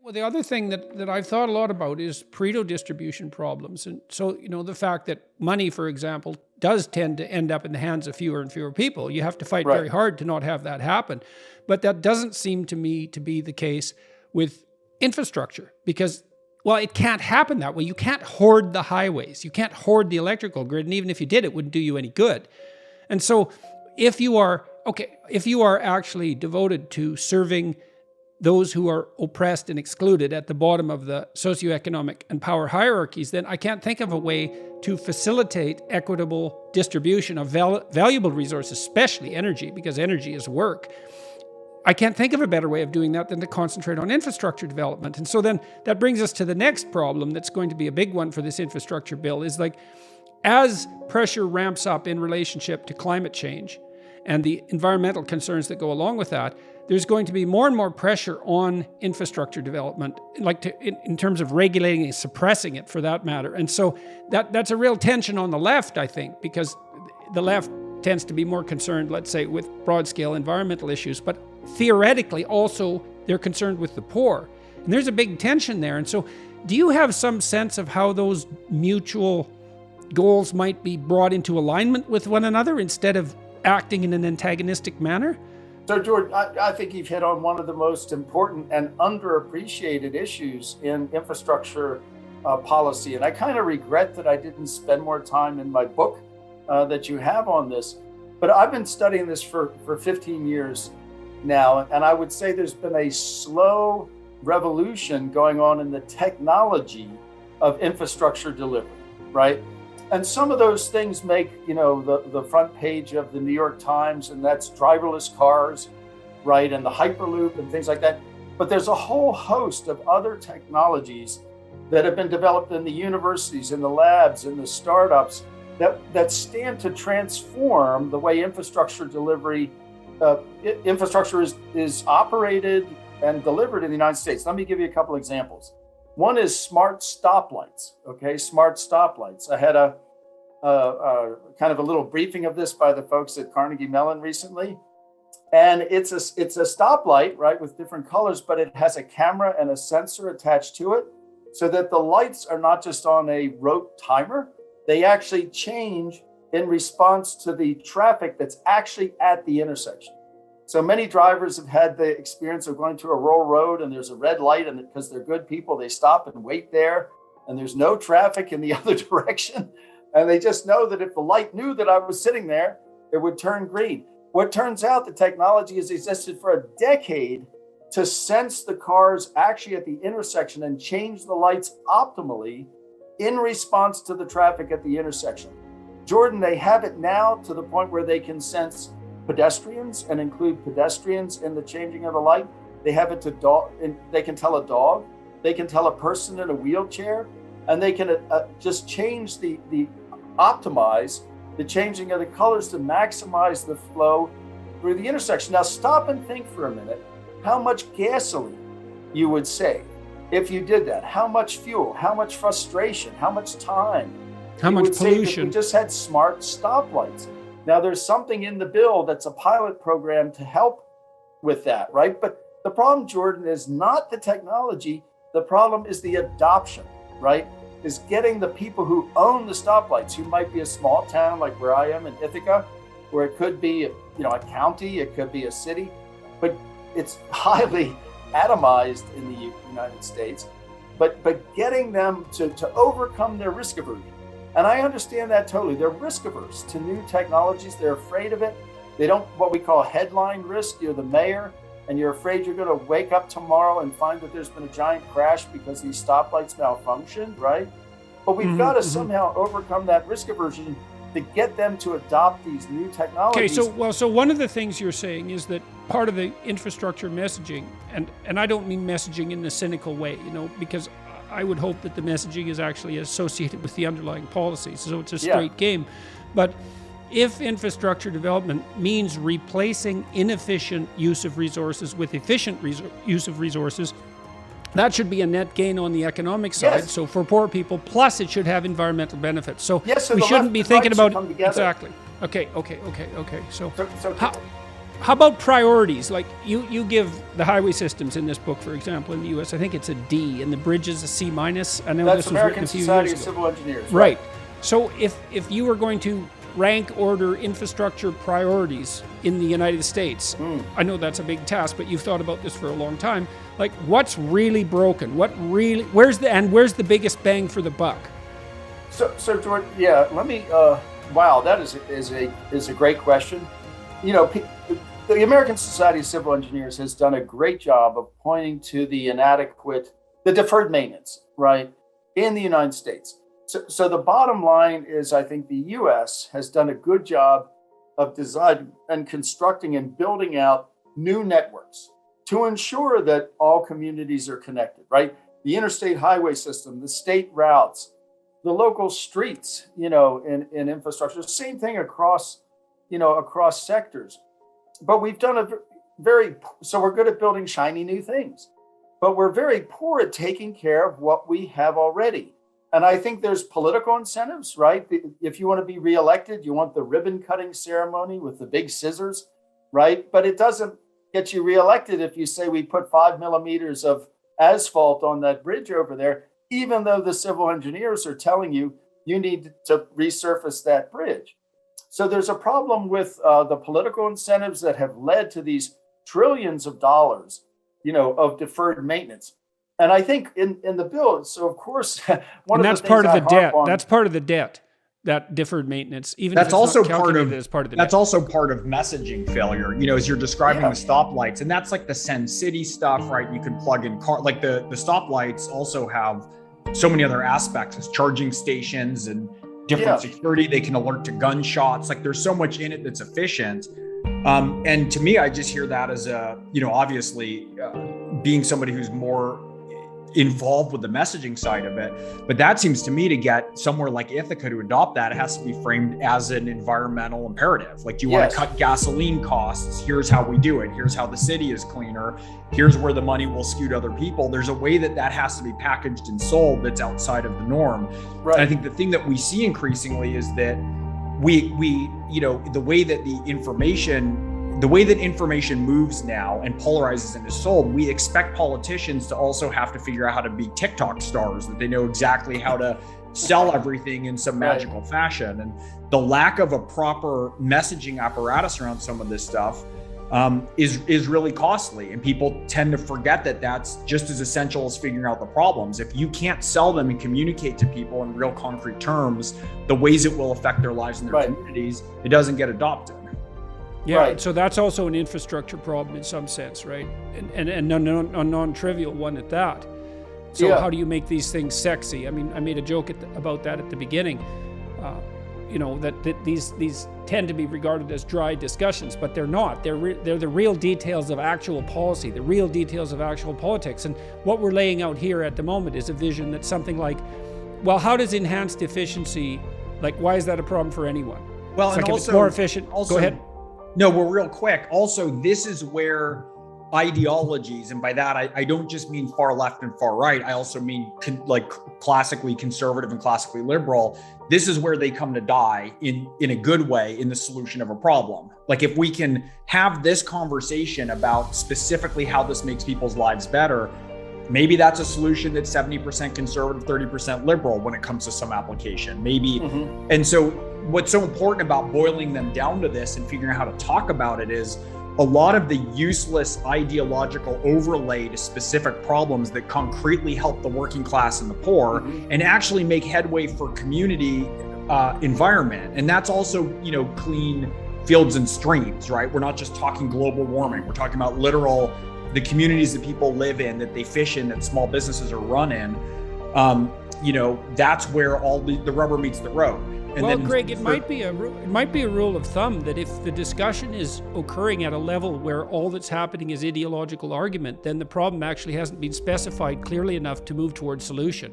Well, the other thing that I've thought a lot about is Pareto distribution problems. And so, the fact that money, for example, does tend to end up in the hands of fewer and fewer people. You have to fight very hard to not have that happen. But that doesn't seem to me to be the case with infrastructure because, well, it can't happen that way. You can't hoard the highways. You can't hoard the electrical grid. And even if you did, it wouldn't do you any good. And so if you are actually devoted to serving those who are oppressed and excluded at the bottom of the socioeconomic and power hierarchies, then I can't think of a way to facilitate equitable distribution of valuable resources, especially energy, because energy is work. I can't think of a better way of doing that than to concentrate on infrastructure development. And so then that brings us to the next problem that's going to be a big one for this infrastructure bill is like, as pressure ramps up in relationship to climate change and the environmental concerns that go along with that, there's going to be more and more pressure on infrastructure development, in terms of regulating and suppressing it for that matter. And so that's a real tension on the left, I think, because the left tends to be more concerned, let's say, with broad-scale environmental issues, but theoretically also they're concerned with the poor. And there's a big tension there. And so do you have some sense of how those mutual goals might be brought into alignment with one another instead of acting in an antagonistic manner? So, George, I think you've hit on one of the most important and underappreciated issues in infrastructure policy. And I kind of regret that I didn't spend more time in my book that you have on this. But I've been studying this for 15 years now. And I would say there's been a slow revolution going on in the technology of infrastructure delivery, right? And some of those things make, the front page of the New York Times, and that's driverless cars, right? And the Hyperloop and things like that. But there's a whole host of other technologies that have been developed in the universities, in the labs, in the startups that stand to transform the way infrastructure delivery, infrastructure is operated and delivered in the United States. Let me give you a couple examples. One is smart stoplights, okay? Smart stoplights. I had a kind of a little briefing of this by the folks at Carnegie Mellon recently. And it's a stoplight, right, with different colors, but it has a camera and a sensor attached to it so that the lights are not just on a rote timer. They actually change in response to the traffic that's actually at the intersection. So many drivers have had the experience of going to a rural road and there's a red light, and because they're good people, they stop and wait there and there's no traffic in the other direction. And they just know that if the light knew that I was sitting there, it would turn green. What turns out, the technology has existed for a decade to sense the cars actually at the intersection and change the lights optimally in response to the traffic at the intersection. Jordan, they have it now to the point where they can sense pedestrians and include pedestrians in the changing of the light. They have it to dog, they can tell a dog, they can tell a person in a wheelchair, and they can just change optimize the changing of the colors to maximize the flow through the intersection. Now stop and think for a minute how much gasoline you would save if you did that. How much fuel, how much frustration, how much time, how much pollution. If we just had smart stoplights. Now there's something in the bill that's a pilot program to help with that, right? But the problem, Jordan, is not the technology. The problem is the adoption, right? Is getting the people who own the stoplights, who might be a small town like where I am in Ithaca, where it could be, a county, it could be a city, but it's highly atomized in the United States. But getting them to overcome their risk aversion. And I understand that totally. They're risk averse to new technologies. They're afraid of it. They don't, what we call headline risk. You're the mayor and you're afraid you're going to wake up tomorrow and find that there's been a giant crash because these stoplights malfunctioned, right? But we've got to somehow overcome that risk aversion to get them to adopt these new technologies. Okay, so one of the things you're saying is that part of the infrastructure messaging, and I don't mean messaging in the cynical way, because I would hope that the messaging is actually associated with the underlying policy, so it's a straight game. But if infrastructure development means replacing inefficient use of resources with efficient use of resources, that should be a net gain on the economic side. So for poor people, plus it should have environmental benefits. So we shouldn't be thinking about exactly. Okay. So how about priorities? Like you give the highway systems in this book, for example, in the U.S., I think it's a D, and the bridges a C minus. I know That's this was American written a few Society years of ago. Civil Engineers. Right. So if you were going to rank order infrastructure priorities in the United States, I know that's a big task, but you've thought about this for a long time. Like, what's really broken? Where's the biggest bang for the buck? So George, let me. Wow, that is a great question. You know, the American Society of Civil Engineers has done a great job of pointing to the deferred maintenance, right, in the United States. So the bottom line is, I think the U.S. has done a good job of designing and constructing and building out new networks to ensure that all communities are connected, right? The interstate highway system, the state routes, the local streets, in infrastructure, same thing across sectors. But we've done so we're good at building shiny new things, but we're very poor at taking care of what we have already. And I think there's political incentives, right? If you want to be reelected, you want the ribbon cutting ceremony with the big scissors, right? But it doesn't get you reelected if you say we put 5 millimeters of asphalt on that bridge over there, even though the civil engineers are telling you need to resurface that bridge. So there's a problem with the political incentives that have led to these trillions of dollars, of deferred maintenance. And I think in the bill, so of course, that's part of the debt. That's part of the debt, that deferred maintenance. Even that's if it's also not calculated as part of the that's debt. also part of messaging failure. As you're describing the stoplights, and that's like the Send City stuff, right? You can plug in like the stoplights also have so many other aspects as charging stations and different security. They can alert to gunshots. Like there's so much in it that's efficient. And to me, I just hear that as obviously being somebody who's more involved with the messaging side of it. But that seems to me to get somewhere like Ithaca to adopt that, it has to be framed as an environmental imperative. Like, do you want to cut gasoline costs? Here's how we do it. Here's how the city is cleaner. Here's where the money will skew to other people. There's a way that has to be packaged and sold that's outside of the norm. Right. And I think the thing that we see increasingly is that we the way that information moves now and polarizes and is sold, we expect politicians to also have to figure out how to be TikTok stars, that they know exactly how to sell everything in some magical fashion. And the lack of a proper messaging apparatus around some of this stuff is really costly. And people tend to forget that that's just as essential as figuring out the problems. If you can't sell them and communicate to people in real concrete terms the ways it will affect their lives and their communities, it doesn't get adopted. Yeah, so that's also an infrastructure problem in some sense, right? And a non-trivial one at that. So how do you make these things sexy? I mean, I made a joke about that at the beginning. That these tend to be regarded as dry discussions, but they're not. They're the real details of actual policy, the real details of actual politics. And what we're laying out here at the moment is a vision that's something like, well, how does enhanced efficiency, like, why is that a problem for anyone? Well, it's and like also, if it's more efficient. Go ahead. No, well, real quick. Also, this is where ideologies, and by that I don't just mean far left and far right. I also mean like classically conservative and classically liberal. This is where they come to die in a good way in the solution of a problem. Like, if we can have this conversation about specifically how this makes people's lives better, maybe that's a solution that's 70% conservative, 30% liberal when it comes to some application. Maybe. And so what's so important about boiling them down to this and figuring out how to talk about it is a lot of the useless ideological overlay to specific problems that concretely help the working class and the poor and actually make headway for community environment. And that's also, clean fields and streams, right? We're not just talking global warming. We're talking about the communities that people live in, that they fish in, that small businesses are run in. That's where all the rubber meets the road. And well, Greg, it might be a rule of thumb that if the discussion is occurring at a level where all that's happening is ideological argument, then the problem actually hasn't been specified clearly enough to move towards solution.